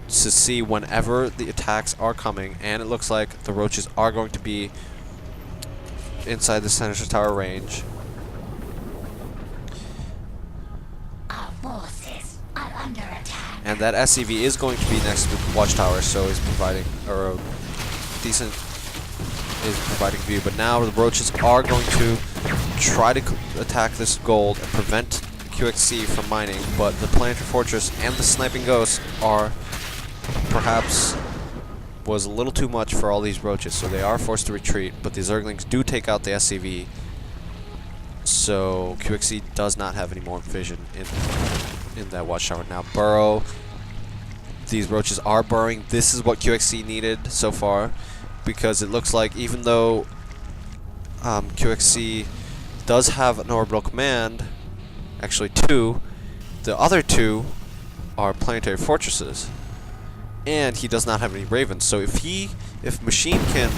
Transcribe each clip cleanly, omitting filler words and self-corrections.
to see whenever the attacks are coming, and it looks like the roaches are going to be inside the Senator Tower range. Our forces are under attack. And that SCV is going to be next to the watchtower, so is providing a decent view. But now the roaches are going to try to attack this gold and prevent QXC from mining. But the Planetary Fortress and the sniping ghosts are perhaps was a little too much for all these roaches, so they are forced to retreat. But the Zerglings do take out the SCV, so QXC does not have any more vision in that watchtower. Now burrow. These roaches are burrowing. This is what QXC needed so far, because it looks like even though QXC does have an orbital command, actually two, the other two are planetary fortresses, and he does not have any ravens. So if Machine can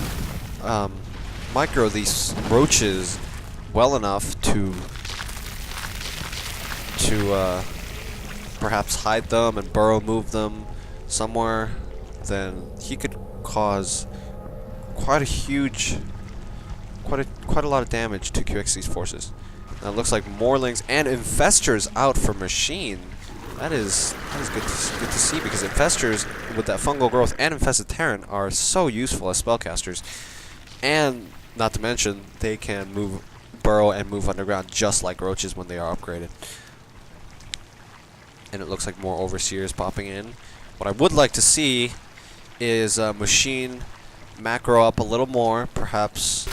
micro these roaches well enough to perhaps hide them and burrow move them somewhere, then he could cause quite a lot of damage to QXC's forces. Now it looks like Morlings and Infestors out for Machine. That is good to see, because Infestors with that fungal growth and Infested Terran are so useful as spellcasters, and not to mention they can burrow and move underground just like roaches when they are upgraded. And it looks like more Overseers popping in. What I would like to see is Machine macro up a little more, perhaps.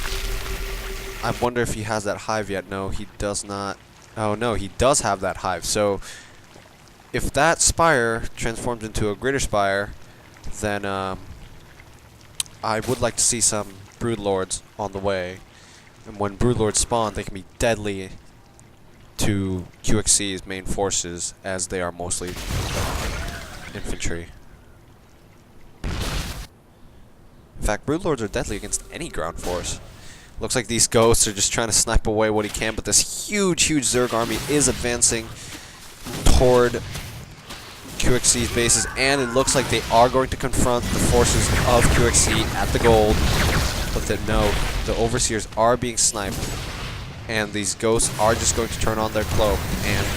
I wonder if he has that hive yet. No, he does not. Oh no, he does have that hive. So if that spire transforms into a greater spire, then I would like to see some Broodlords on the way. And when Broodlords spawn, they can be deadly to QXC's main forces, as they are mostly infantry. In fact, Broodlords are deadly against any ground force. Looks like these ghosts are just trying to snipe away what he can, but this huge Zerg army is advancing toward QXC's bases, and it looks like they are going to confront the forces of QXC at the gold. But no, the Overseers are being sniped, and these ghosts are just going to turn on their cloak and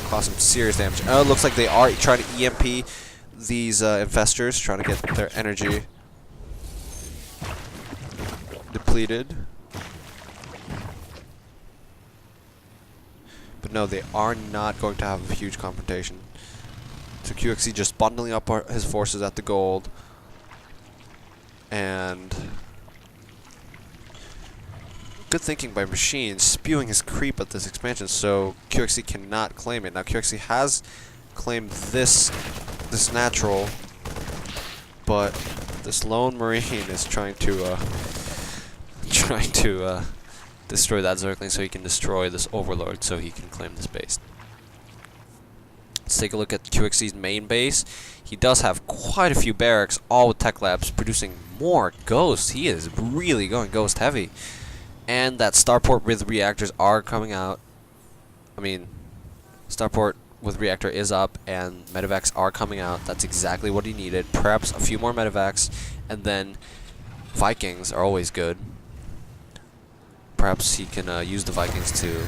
cause some serious damage. Oh, it looks like they are trying to EMP these Infestors, trying to get their energy depleted. But no, they are not going to have a huge confrontation. So QXC just bundling up his forces at the gold, and good thinking by Machine, spewing his creep at this expansion, so QXC cannot claim it. Now QXC has claimed this natural, but this lone Marine is trying to destroy that Zergling so he can destroy this Overlord so he can claim this base. Let's take a look at QXC's main base. He does have quite a few barracks, all with tech labs, producing more ghosts. He is really going ghost heavy. And that starport with reactors are coming out. I mean, starport with reactor is up, and medevacs are coming out. That's exactly what he needed. Perhaps a few more medevacs, and then Vikings are always good. Perhaps he can use the Vikings to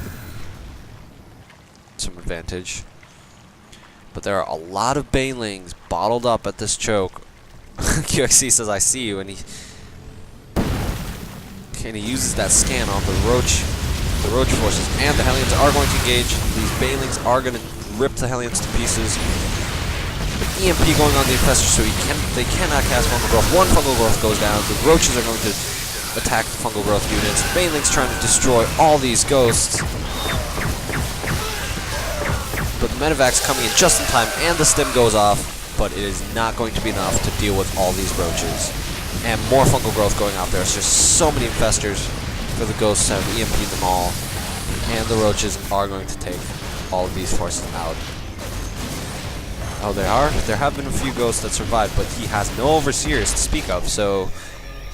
some advantage. But there are a lot of Banelings bottled up at this choke. QXC says, "I see you," and he uses that scan on the roach forces, and the Hellions are going to engage. These Banelings are going to rip the Hellions to pieces. But EMP going on the Infestor, so they cannot cast Fungal Growth. One Fungal Growth goes down. The Roaches are going to attack the Fungal Growth units. Banelings trying to destroy all these ghosts. But the Medivacs coming in just in time, and the stim goes off, but it is not going to be enough to deal with all these Roaches. And more Fungal Growth going out there. It's just so many Infestors for the Ghosts to have EMP'd them all. And the Roaches are going to take all of these forces out. Oh, there have been a few Ghosts that survived, but he has no Overseers to speak of, so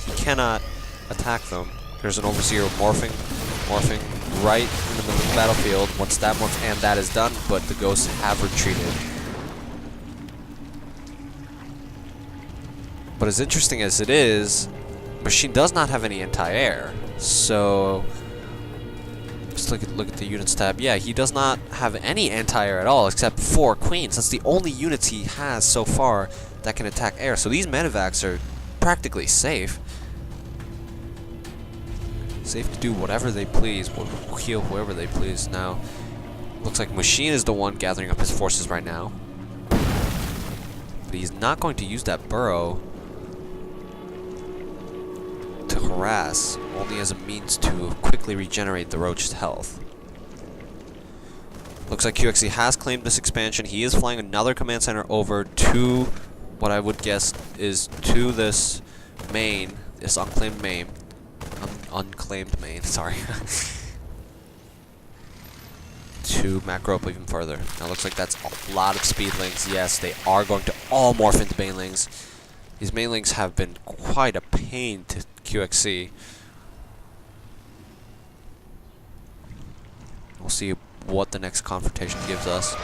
he cannot attack them. There's an Overseer morphing right in the middle of the battlefield. Once that is done, but the Ghosts have retreated. But as interesting as it is, Machine does not have any anti-air. So just look at the units tab. Yeah, he does not have any anti-air at all except 4 Queens. That's the only units he has so far that can attack air. So these medevacs are practically safe. Safe to do whatever they please, heal whoever they please. Now, looks like Machine is the one gathering up his forces right now. But he's not going to use that burrow to harass, only as a means to quickly regenerate the Roach's health. Looks like QXE has claimed this expansion. He is flying another command center over to what I would guess is to this main, this unclaimed main. Unclaimed main, sorry. To macro up even further. Now looks like that's a lot of speedlings. Yes, they are going to all morph into banelings. These mainlings have been quite a pain to QXE. We'll see what the next confrontation gives us.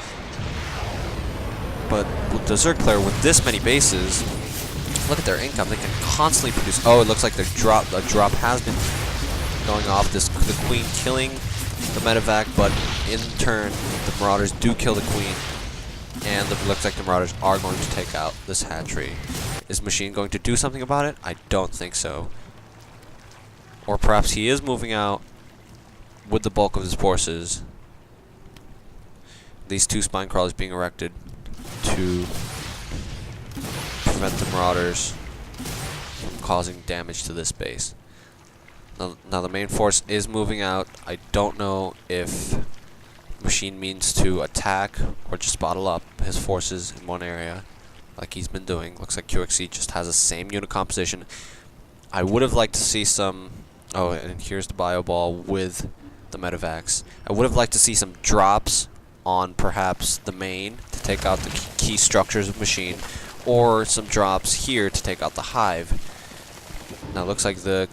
But with the Zergplayer, with this many bases, look at their income. They can constantly produce. Oh, it looks like the drop has been going off. The Queen killing the medevac, but in turn, the Marauders do kill the Queen, and it looks like the Marauders are going to take out this hatchery. Is Machine going to do something about it? I don't think so. Or perhaps he is moving out with the bulk of his forces. These 2 spine crawlers being erected to prevent the Marauders from causing damage to this base. Now the main force is moving out. I don't know if Machine means to attack or just bottle up his forces in one area like he's been doing. Looks like QXE just has the same unit composition. I would have liked to see some... Oh, and here's the bio ball with the medevacs. I would have liked to see some drops on perhaps the main to take out the key structures of Machine, or some drops here to take out the hive. Now it looks like the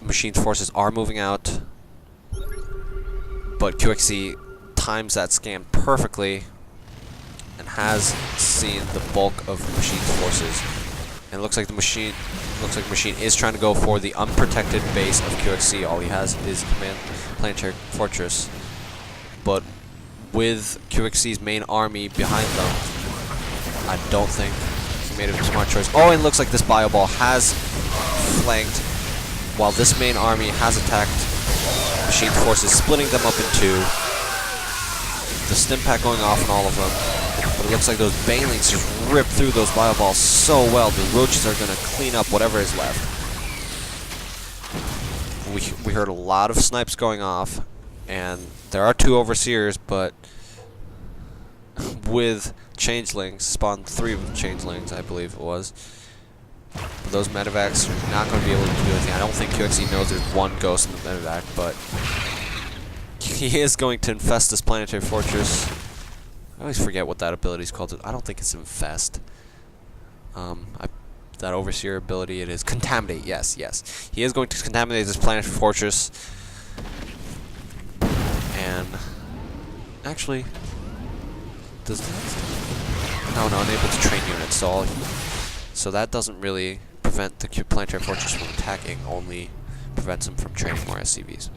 Machine's forces are moving out, but QXE times that scan perfectly and has seen the bulk of Machine's forces. And it looks like Machine is trying to go for the unprotected base of QXE. All he has is command planetary fortress, but with QXE's main army behind them, I don't think he made a smart choice. Oh, and it looks like this bio ball has flanked, while this main army has attacked Machine's forces, splitting them up in 2. The stim pack going off on all of them. But it looks like those banelings just rip through those bio balls so well. The Roaches are going to clean up whatever is left. We heard a lot of snipes going off, and there are 2 overseers, but with changelings, spawned 3 of the changelings, I believe it was. But those medevacs are not going to be able to do anything. I don't think QXE knows there's 1 ghost in the medevac, but he is going to infest this planetary fortress. I always forget what that ability is called. I don't think it's infest. That overseer ability, it is contaminate. Yes. He is going to contaminate this planetary fortress. And actually, does that? No, unable to train units. So that doesn't really prevent the planetary fortress from attacking. Only prevents them from training more SCVs.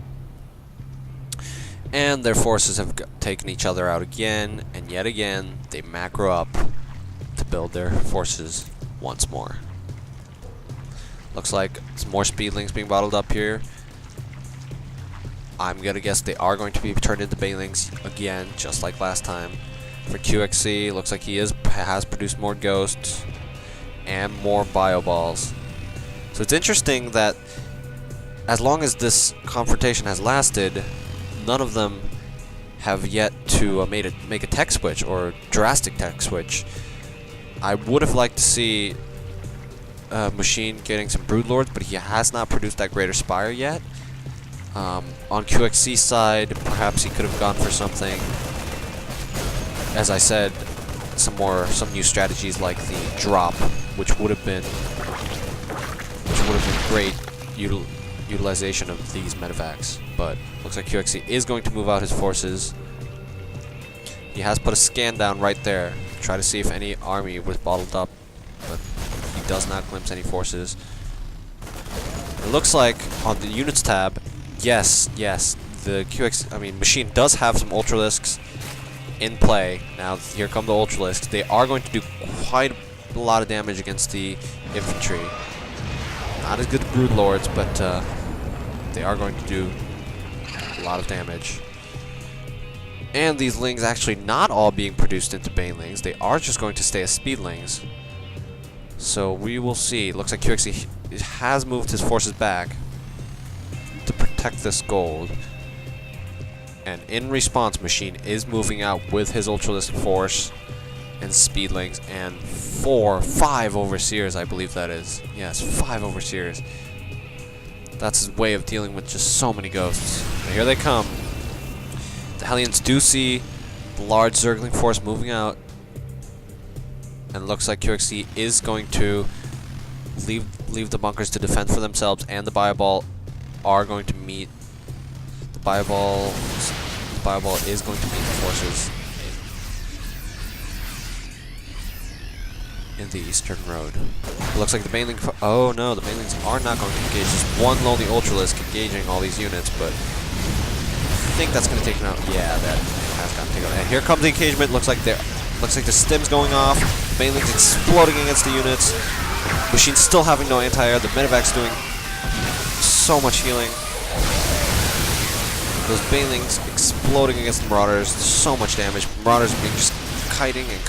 And their forces have taken each other out again, and yet again, they macro up to build their forces once more. Looks like some more speedlings being bottled up here. I'm gonna guess they are going to be turned into banelings again, just like last time. For QXE, looks like he has produced more ghosts and more bio balls. So it's interesting that as long as this confrontation has lasted, none of them have yet to make a tech switch or drastic tech switch. I would have liked to see Machine getting some Broodlords, but he has not produced that Greater Spire yet. On QXC's side, perhaps he could have gone for something, as I said, some new strategies like the drop, which would have been great utilization of these medevacs. But looks like QXC is going to move out his forces. He has put a scan down right there, try to see if any army was bottled up, but he does not glimpse any forces. It looks like on the units tab, yes, the Machine does have some Ultralisks in play. Now here come the Ultralisks. They are going to do quite a lot of damage against the infantry. Not as good as Brood Lords, but they are going to do a lot of damage. And these Lings actually not all being produced into Banelings. They are just going to stay as Speedlings. So we will see. Looks like QXE has moved his forces back to protect this gold. And in response, Machine is moving out with his Ultralisk force and Speedlings and 5 Overseers, I believe that is. Yes, 5 Overseers. That's his way of dealing with just so many ghosts. And here they come. The Hellions do see the large Zergling force moving out. And looks like QXE is going to leave the bunkers to defend for themselves, and the Bioball are going to meet. The Bioball is going to meet the forces in the Eastern Road. It looks like the Baneling. Oh no, the Banelings are not going to engage. Just one lonely Ultralisk engaging all these units, but I think that's going to take them out. Yeah, that has gotten taken out. And here comes the engagement. Looks like the stim's going off. Banelings exploding against the units. Machine's still having no anti-air. The Medevac's doing so much healing. Those Banelings exploding against the Marauders. So much damage. Marauders are being just kiting and